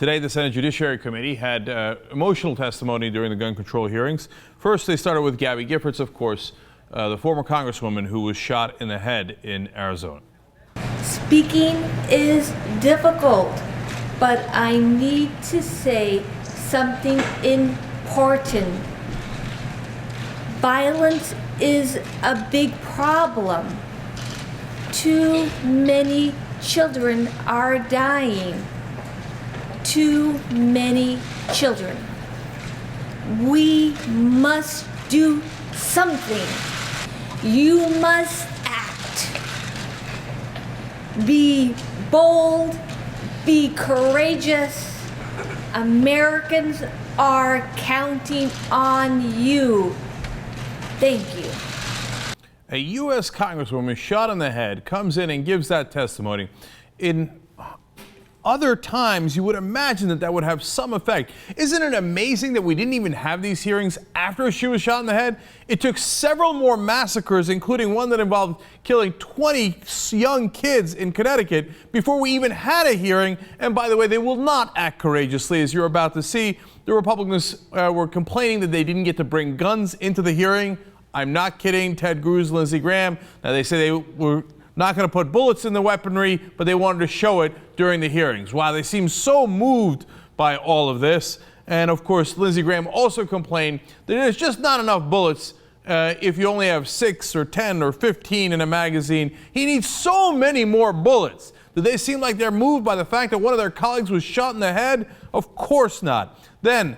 Today, the Senate Judiciary Committee had emotional testimony during the gun control hearings. First, they started with Gabby Giffords, of course, the former congresswoman who was shot in the head in Arizona. Speaking is difficult, but I need to say something important. Violence is a big problem. Too many children are dying. Too many children. We must do something. You must act. Be bold, be courageous. Americans are counting on you. Thank you. A U.S. Congresswoman shot in the head comes in and gives that testimony. In other times, you would imagine that that would have some effect. Isn't it amazing that we didn't even have these hearings after she was shot in the head? It took several more massacres, including one that involved killing 20 young kids in Connecticut, before we even had a hearing. And by the way, they will not act courageously, as you're about to see. The Republicans were complaining that they didn't get to bring guns into the hearing. I'm not kidding. Ted Cruz, Lindsey Graham. Now, they say they were not going to put bullets in the weaponry, but they wanted to show it during the hearings. Wow, they seem so moved by all of this. And of course, Lindsey Graham also complained that there's just not enough bullets if you only have 6 or 10 or 15 in a magazine. He needs so many more bullets. Do they seem like they're moved by the fact that one of their colleagues was shot in the head? Of course not. Then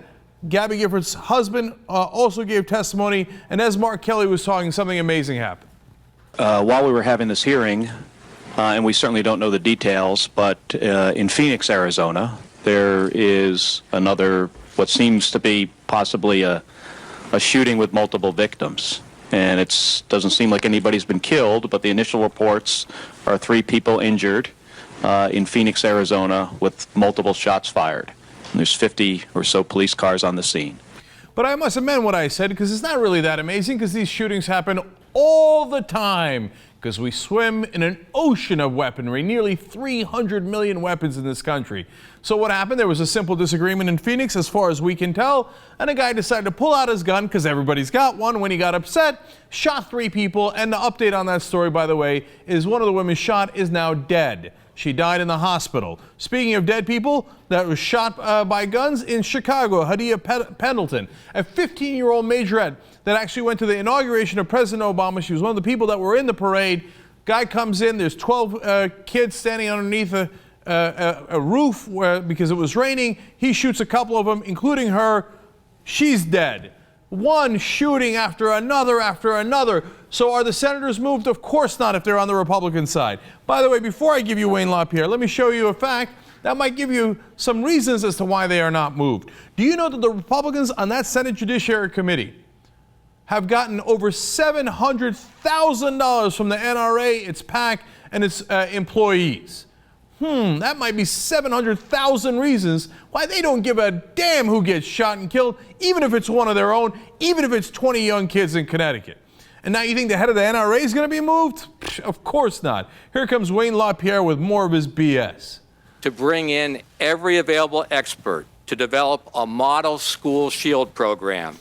Gabby Giffords' husband also gave testimony, and as Mark Kelly was talking, something amazing happened. While we were having this hearing, and we certainly don't know the details, but in Phoenix, Arizona, there is another, what seems to be possibly a shooting with multiple victims. And it doesn't seem like anybody's been killed, but the initial reports are 3 people injured in Phoenix, Arizona, with multiple shots fired. And there's 50 or so police cars on the scene. But I must amend what I said, because it's not really that amazing, because these shootings happen all the time, because we swim in an ocean of weaponry, nearly 300 million weapons in this country. So what happened? There was a simple disagreement in Phoenix, as far as we can tell, and a guy decided to pull out his gun, because everybody's got one. When he got upset, shot 3 people, and the update on that story, by the way, is one of the women shot is now dead. She died in the hospital. Speaking of dead people that was shot by guns in Chicago, Hadia Pendleton, a 15-year-old majorette that actually went to the inauguration of President Obama. She was one of the people that were in the parade. Guy comes in, there's 12 kids standing underneath a roof because it was raining. He shoots a couple of them, including her. She's dead. One shooting after another after another. So are the senators moved? Of course not, if they're on the Republican side. By the way, before I give you Wayne LaPierre, let me show you a fact that might give you some reasons as to why they are not moved. Do you know that the Republicans on that Senate Judiciary Committee have gotten over $700,000 from the NRA, its PAC, and its employees? That might be 700,000 reasons why they don't give a damn who gets shot and killed, even if it's one of their own, even if it's 20 young kids in Connecticut. And now you think the head of the NRA is going to be moved? Of course not. Here comes Wayne LaPierre with more of his BS. To bring in every available expert to develop a model school shield program,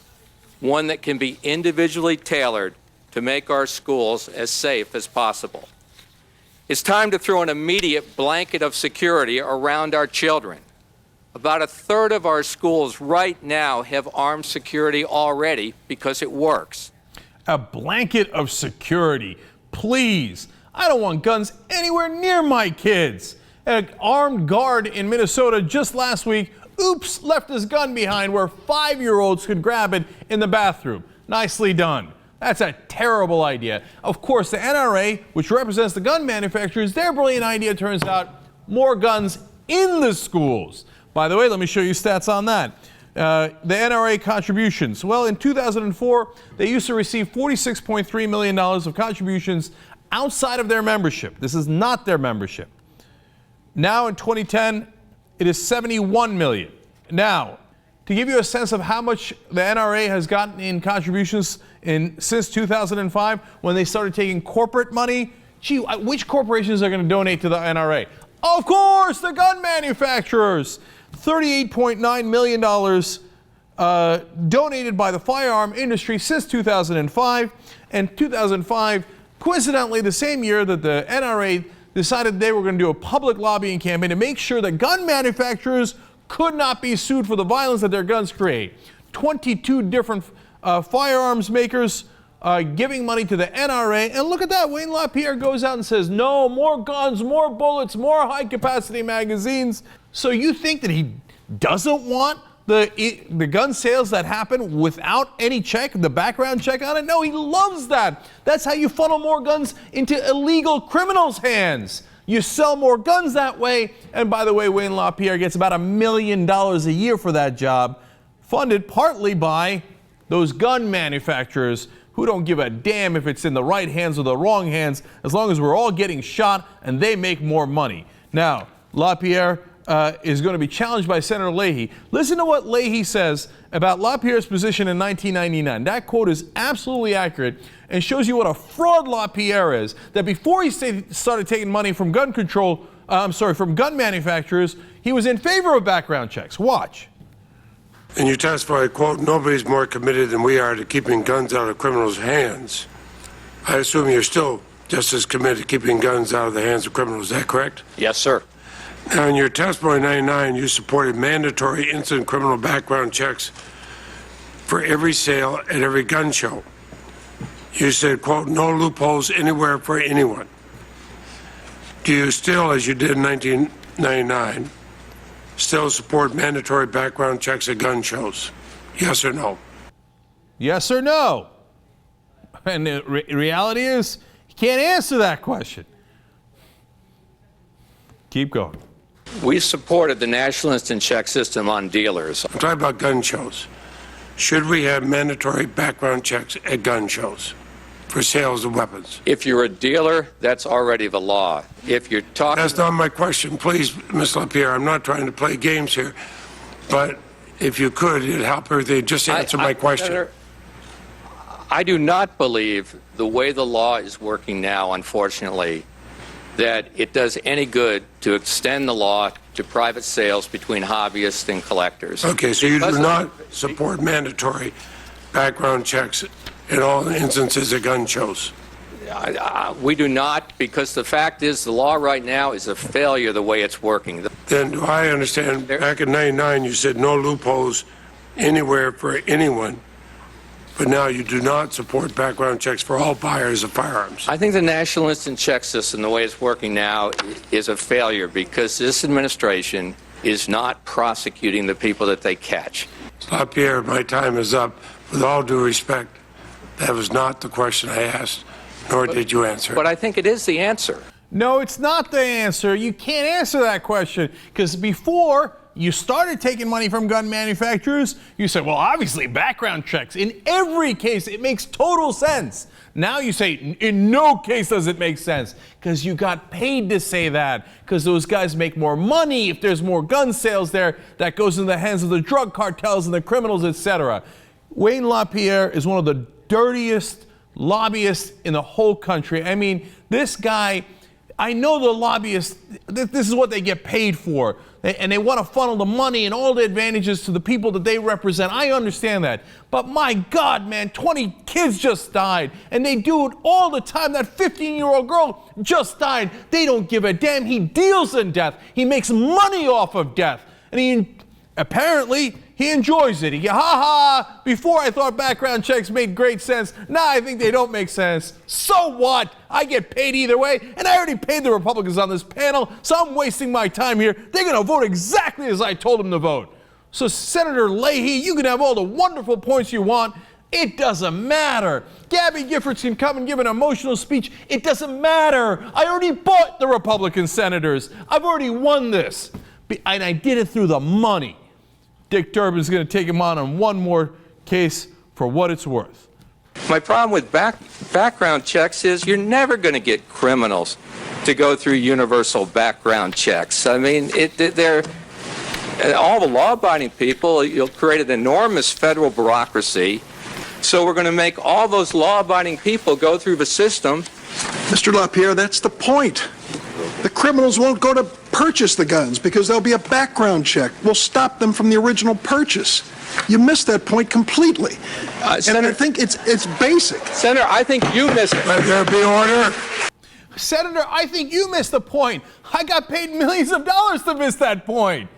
one that can be individually tailored to make our schools as safe as possible. It's time to throw an immediate blanket of security around our children. About 1/3 of our schools right now have armed security already because it works. A blanket of security. Please. I don't want guns anywhere near my kids. An armed guard in Minnesota just last week, left his gun behind where 5-year-olds could grab it in the bathroom. Nicely done. That's a terrible idea. Of course, the NRA, which represents the gun manufacturers, their brilliant idea turns out more guns in the schools. By the way, let me show you stats on that. The NRA contributions. Well, in 2004, they used to receive $46.3 million of contributions outside of their membership. This is not their membership. Now in 2010, it is $71 million. Now, to give you a sense of how much the NRA has gotten in contributions since 2005, when they started taking corporate money, gee, which corporations are going to donate to the NRA? Of course, the gun manufacturers. $38.9 million donated by the firearm industry since 2005. And 2005, coincidentally, the same year that the NRA decided they were going to do a public lobbying campaign to make sure that gun manufacturers could not be sued for the violence that their guns create. 22 different firearms makers giving money to the NRA. And look at that, Wayne LaPierre goes out and says, no, more guns, more bullets, more high-capacity magazines. So you think that he doesn't want the gun sales that happen without any check, the background check on it? No, he loves that. That's how you funnel more guns into illegal criminals' hands. You sell more guns that way. And by the way, Wayne LaPierre gets about $1 million a year for that job, funded partly by those gun manufacturers who don't give a damn if it's in the right hands or the wrong hands, as long as we're all getting shot and they make more money. Now, LaPierre is going to be challenged by Senator Leahy. Listen to what Leahy says about LaPierre's position in 1999. That quote is absolutely accurate and shows you what a fraud LaPierre is. That before he started taking money from gun manufacturers, he was in favor of background checks. Watch. And you testify, quote, nobody's more committed than we are to keeping guns out of criminals' hands. I assume you're still just as committed to keeping guns out of the hands of criminals. Is that correct? Yes, sir. Now, in your testimony in 99, you supported mandatory instant criminal background checks for every sale at every gun show. You said, quote, no loopholes anywhere for anyone. Do you still, as you did in 1999, still support mandatory background checks at gun shows? Yes or no? Yes or no? And the reality is, you can't answer that question. Keep going. We supported the National Instant Check system on dealers. I'm talking about gun shows. Should we have mandatory background checks at gun shows for sales of weapons? If you're a dealer, that's already the law. If you're talking... That's not my question. Please, Ms. LaPierre, I'm not trying to play games here, but if you could, it'd help everything. Just answer my question. Senator, I do not believe the way the law is working now, unfortunately, that it does any good to extend the law to private sales between hobbyists and collectors. Okay, so you do not support mandatory background checks in all instances at gun shows? We do not, because the fact is the law right now is a failure the way it's working. Then do I understand, back in 99 you said no loopholes anywhere for anyone, but now you do not support background checks for all buyers of firearms? I think the National Instant Check system, the way it's working now, is a failure because this administration is not prosecuting the people that they catch. LaPierre, my time is up. With all due respect, that was not the question I asked, nor did you answer. But I think it is the answer. No, it's not the answer. You can't answer that question because before you started taking money from gun manufacturers, you said, well, obviously background checks. In every case, it makes total sense. Now you say, in no case does it make sense because you got paid to say that because those guys make more money if there's more gun sales there that goes in the hands of the drug cartels and the criminals, etc. Wayne LaPierre is one of the dirtiest lobbyists in the whole country. I mean, this guy, I know the lobbyists, this is what they get paid for. And they want to funnel the money and all the advantages to the people that they represent. I understand that. But my God, man, 20 kids just died. And they do it all the time. That 15-year-old girl just died. They don't give a damn. He deals in death. He makes money off of death. And apparently, he enjoys it. Before I thought background checks made great sense. Now I think they don't make sense. So what? I get paid either way, and I already paid the Republicans on this panel, so I'm wasting my time here. They're going to vote exactly as I told them to vote. So Senator Leahy, you can have all the wonderful points you want. It doesn't matter. Gabby Giffords can come and give an emotional speech. It doesn't matter. I already bought the Republican senators. I've already won this, and I did it through the money. Dick Durbin's going to take him on one more case for what it's worth. My problem with background checks is you're never going to get criminals to go through universal background checks. I mean, they're all the law-abiding people. You'll create an enormous federal bureaucracy. So we're going to make all those law-abiding people go through the system. Mr. LaPierre, that's the point. The criminals won't go to purchase the guns because there'll be a background check. We'll stop them from the original purchase. You missed that point completely. And I think it's basic. Senator, I think you missed it. Let there be order. Senator, I think you missed the point. I got paid millions of dollars to miss that point.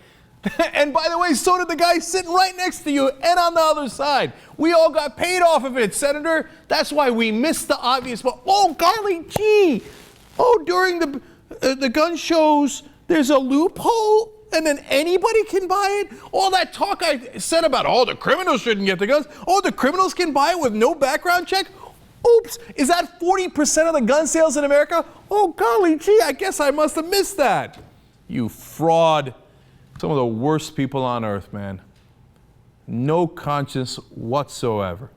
And by the way, so did the guy sitting right next to you and on the other side. We all got paid off of it, Senator. That's why we missed the obvious. But oh, golly gee. Oh, during the gun shows, there's a loophole and then anybody can buy it? All that talk I said about, oh, the criminals shouldn't get the guns. Oh, the criminals can buy it with no background check? Oops, is that 40% of the gun sales in America? Oh, golly gee, I guess I must have missed that. You fraud. Some of the worst people on earth, man. No conscience whatsoever.